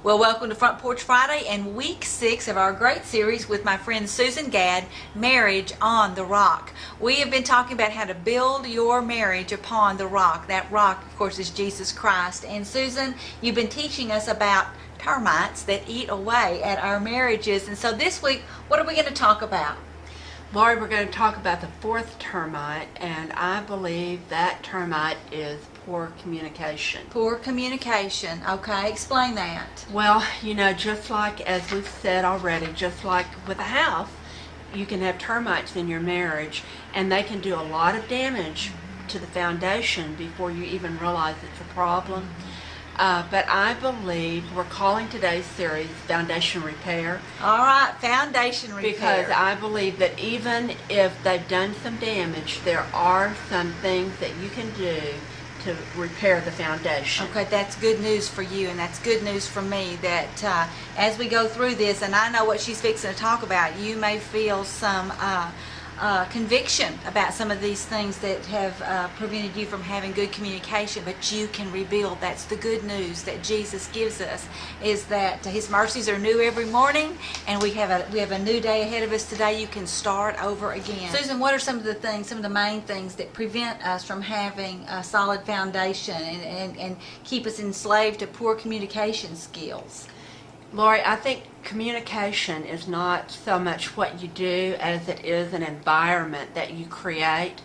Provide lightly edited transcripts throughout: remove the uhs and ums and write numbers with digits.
Well, welcome to Front Porch Friday and week 6 of our great series with my friend Susan Gadd, Marriage on the Rock. We have been talking about how to build your marriage upon the rock. That rock, of course, is Jesus Christ. And Susan, you've been teaching us about termites that eat away at our marriages. And so this week, what are we going to talk about? Laurie, we're going to talk about the fourth termite, and I believe that termite is poor communication. Poor communication. Okay, explain that. Well, just like as we've said already, just like with a house, you can have termites in your marriage, and they can do a lot of damage to the foundation before you even realize it's a problem. But I believe we're calling today's series Foundation Repair. All right, Foundation Repair. Because I believe that even if they've done some damage, there are some things that you can do to repair the foundation. Okay, that's good news for you, and that's good news for me that as we go through this, and I know what she's fixing to talk about, you may feel some conviction about some of these things that have prevented you from having good communication, but you can rebuild. That's the good news that Jesus gives us, is that His mercies are new every morning, and we have a new day ahead of us today. You can start over again. Susan, what are some of the main things that prevent us from having a solid foundation and keep us enslaved to poor communication skills? Laurie, I think communication is not so much what you do as it is an environment that you create.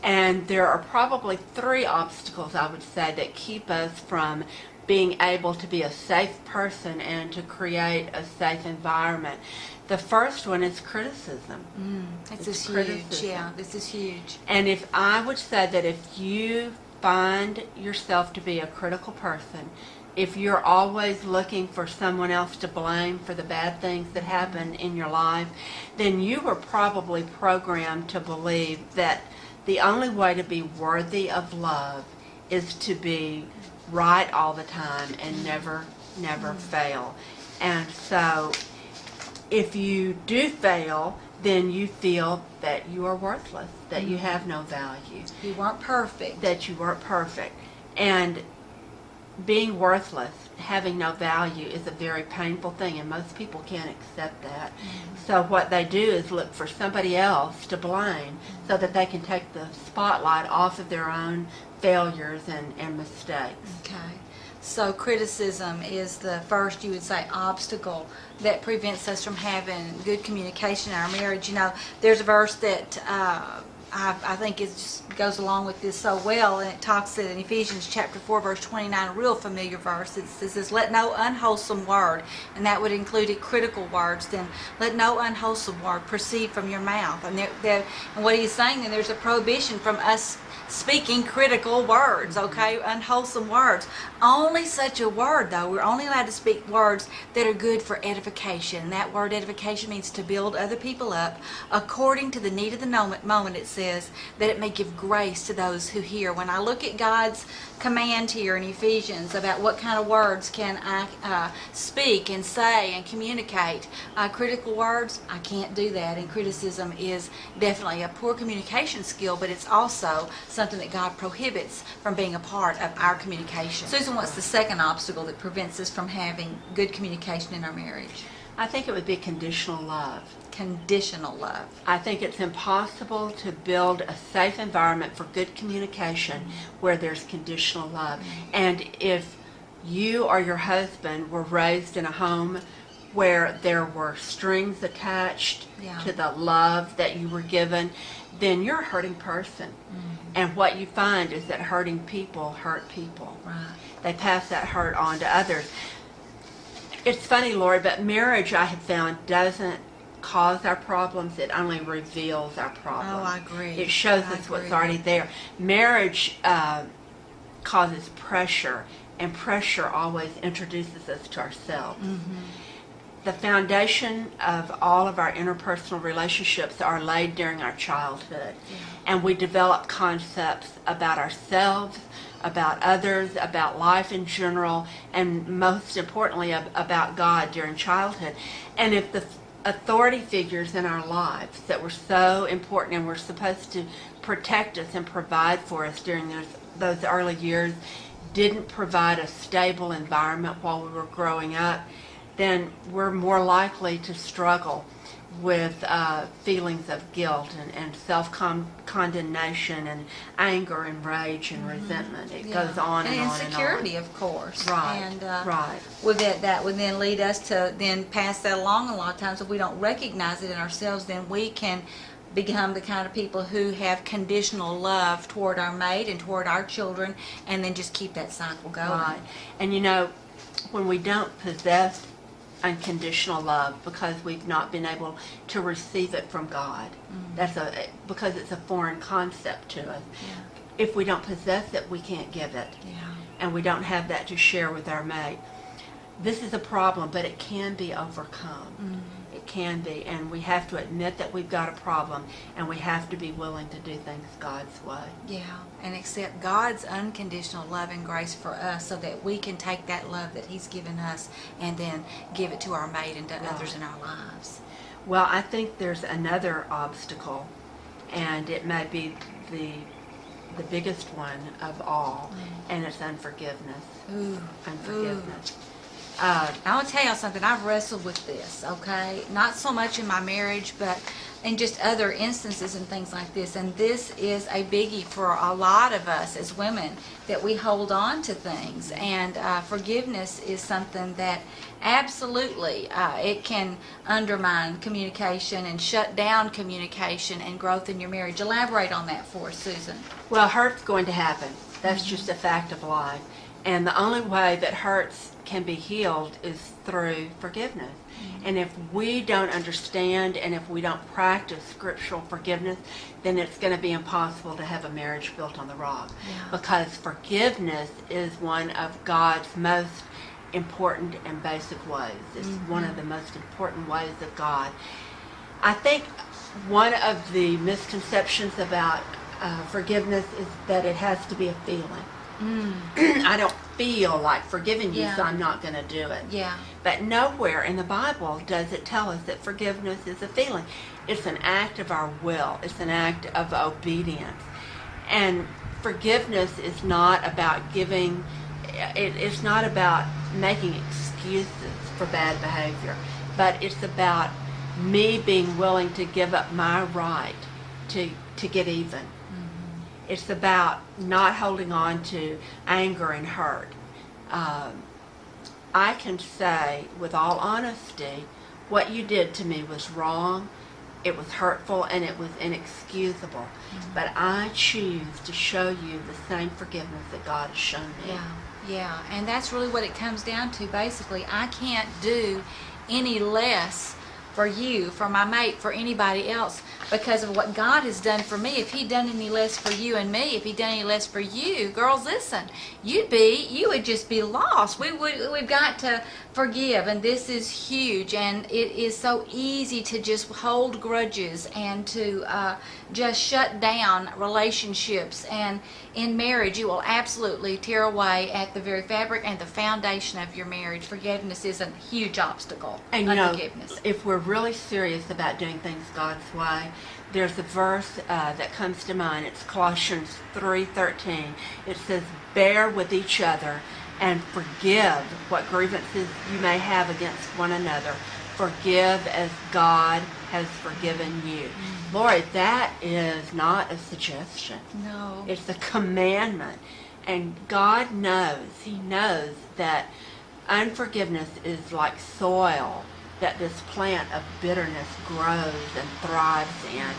And there are probably 3 obstacles, I would say, that keep us from being able to be a safe person and to create a safe environment. The first one is criticism. This is huge. Yeah, this is huge. And if I would say that if you find yourself to be a critical person, if you're always looking for someone else to blame for the bad things that happen in your life, then you were probably programmed to believe that the only way to be worthy of love is to be right all the time and never fail. And so if you do fail, then you feel that you are worthless, that you have no value. You weren't perfect. That you weren't perfect. And being worthless, having no value, is a very painful thing, and most people can't accept that. So what they do is look for somebody else to blame so that they can take the spotlight off of their own failures and mistakes. Okay. So criticism is the first, you would say, obstacle that prevents us from having good communication in our marriage. There's a verse that I think it just goes along with this so well, and it talks in Ephesians chapter 4, verse 29, a real familiar verse. It says, let no unwholesome word, and that would include critical words, then let no unwholesome word proceed from your mouth. And what he's saying, then there's a prohibition from us speaking critical words, okay, unwholesome words. Only such a word, though, we're only allowed to speak words that are good for edification. That word edification means to build other people up according to the need of the moment. It says that it may give grace to those who hear. When I look at God's command here in Ephesians about what kind of words can I speak and say and communicate, critical words, I can't do that. And criticism is definitely a poor communication skill, but it's also something that God prohibits from being a part of our communication. Susan, what's the second obstacle that prevents us from having good communication in our marriage? I think it would be conditional love. Conditional love. I think it's impossible to build a safe environment for good communication where there's conditional love. And if you or your husband were raised in a home where there were strings attached to the love that you were given, then you're a hurting person. And what you find is that hurting people hurt people. Right. They pass that hurt on to others. It's funny, Laurie, but marriage, I have found, doesn't cause our problems. It only reveals our problems. Oh, I agree. It shows us what's already there. Marriage causes pressure, and pressure always introduces us to ourselves. The foundation of all of our interpersonal relationships are laid during our childhood. And we develop concepts about ourselves, about others, about life in general, and most importantly about God during childhood. And if the authority figures in our lives that were so important and were supposed to protect us and provide for us during those early years didn't provide a stable environment while we were growing up, then we're more likely to struggle with feelings of guilt and self-condemnation and anger and rage and resentment. It goes on and on and on. And insecurity, of course. Right, And right. with that would then lead us to then pass that along a lot of times. If we don't recognize it in ourselves, then we can become the kind of people who have conditional love toward our mate and toward our children, and then just keep that cycle going. Right. And you know, when we don't possess unconditional love because we've not been able to receive it from God, because it's a foreign concept to us. Yeah. If we don't possess it, we can't give it. Yeah. And we don't have that to share with our mate. This is a problem, but it can be overcome. It can be, and we have to admit that we've got a problem, and we have to be willing to do things God's way. Yeah, and accept God's unconditional love and grace for us so that we can take that love that He's given us and then give it to our mate and to others in our lives. Well, I think there's another obstacle, and it may be the biggest one of all, and it's unforgiveness. Ooh. Unforgiveness. I want to tell y'all something. I've wrestled with this, okay? Not so much in my marriage, but in just other instances and things like this. And this is a biggie for a lot of us as women, that we hold on to things. And forgiveness is something that absolutely it can undermine communication and shut down communication and growth in your marriage. Elaborate on that for us, Susan. Well, hurt's going to happen. That's just a fact of life. And the only way that hurts can be healed is through forgiveness. And if we don't understand and if we don't practice scriptural forgiveness, then it's going to be impossible to have a marriage built on the rock. Yeah. Because forgiveness is one of God's most important and basic ways. It's one of the most important ways of God. I think one of the misconceptions about forgiveness is that it has to be a feeling. I don't feel like forgiving you, so I'm not going to do it. Yeah. But nowhere in the Bible does it tell us that forgiveness is a feeling. It's an act of our will. It's an act of obedience. And forgiveness is not about giving, it's not about making excuses for bad behavior, but it's about me being willing to give up my right to get even. It's about not holding on to anger and hurt. I can say with all honesty, what you did to me was wrong, it was hurtful, and it was inexcusable. But I choose to show you the same forgiveness that God has shown me. Yeah, and that's really what it comes down to. Basically, I can't do any less for you, for my mate, for anybody else, because of what God has done for me. If He'd done any less for you and me, if He'd done any less for you, girls, listen, you would just be lost. We've got to forgive, and this is huge. And it is so easy to just hold grudges and to just shut down relationships. And in marriage, you will absolutely tear away at the very fabric and the foundation of your marriage. Forgiveness is a huge obstacle. And you know, Unforgiveness. if we're really serious about doing things God's way, there's a verse that comes to mind. It's Colossians 3:13. It says, "Bear with each other and forgive what grievances you may have against one another. Forgive as God has forgiven you." Lord, that is not a suggestion. No. It's a commandment. And God knows, He knows that unforgiveness is like soil that this plant of bitterness grows and thrives in.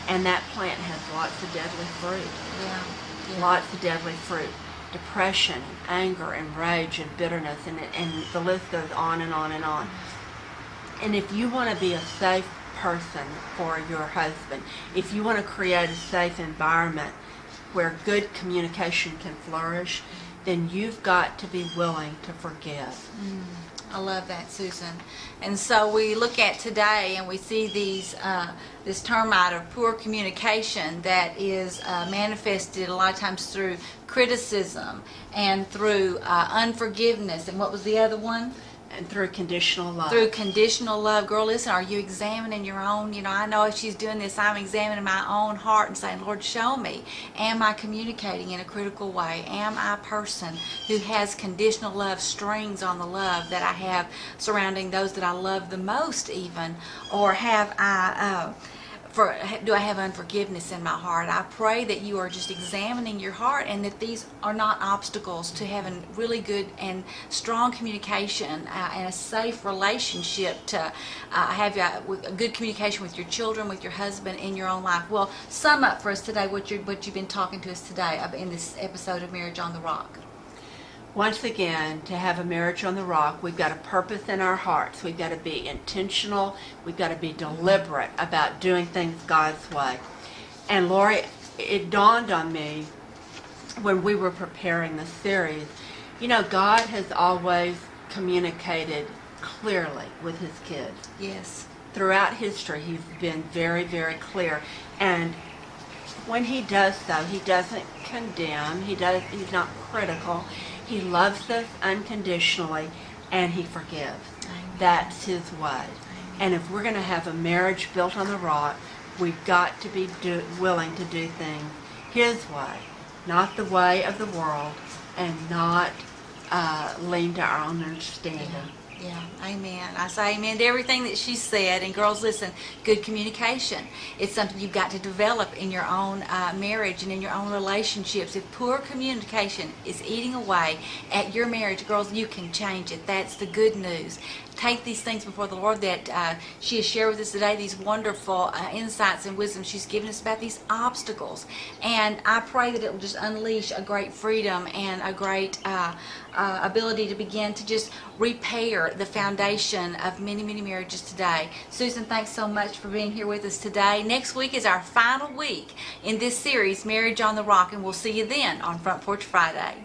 And that plant has lots of deadly fruit. Yeah. Lots of deadly fruit. Depression, and anger, and rage, and bitterness, and the list goes on and on and on. And if you want to be a safe person for your husband, if you want to create a safe environment where good communication can flourish, then you've got to be willing to forgive. I love that, Susan. And so we look at today and we see this termite of poor communication that is manifested a lot of times through criticism and through unforgiveness. And what was the other one? And through conditional love. Through conditional love. Girl, listen, are you examining your own? I know if she's doing this, I'm examining my own heart and saying, Lord, show me. Am I communicating in a critical way? Am I a person who has conditional love strings on the love that I have surrounding those that I love the most even? Or have I... do I have unforgiveness in my heart? I pray that you are just examining your heart and that these are not obstacles to having really good and strong communication and a safe relationship to have a good communication with your children, with your husband, in your own life. Well, sum up for us today what you've been talking to us today in this episode of Marriage on the Rock. Once again, to have a marriage on the rock, we've got a purpose in our hearts. We've got to be intentional. We've got to be deliberate about doing things God's way. And Laurie, it dawned on me when we were preparing the series, God has always communicated clearly with his kids. Yes. Throughout history, he's been very, very clear. And when he does so, he doesn't condemn. He's not critical. He loves us unconditionally, and he forgives. Amen. That's his way. And if we're going to have a marriage built on the rock, we've got to be willing to do things his way, not the way of the world, and not lean to our own understanding. Yeah, amen. I say amen to everything that she said. And girls, listen, good communication. It's something you've got to develop in your own marriage and in your own relationships. If poor communication is eating away at your marriage, girls, you can change it. That's the good news. Take these things before the Lord that she has shared with us today, these wonderful insights and wisdom she's given us about these obstacles. And I pray that it will just unleash a great freedom and a great ability to begin to just repair the foundation of many, many marriages today. Susan, thanks so much for being here with us today. Next week is our final week in this series, Marriage on the Rock, and we'll see you then on Front Porch Friday.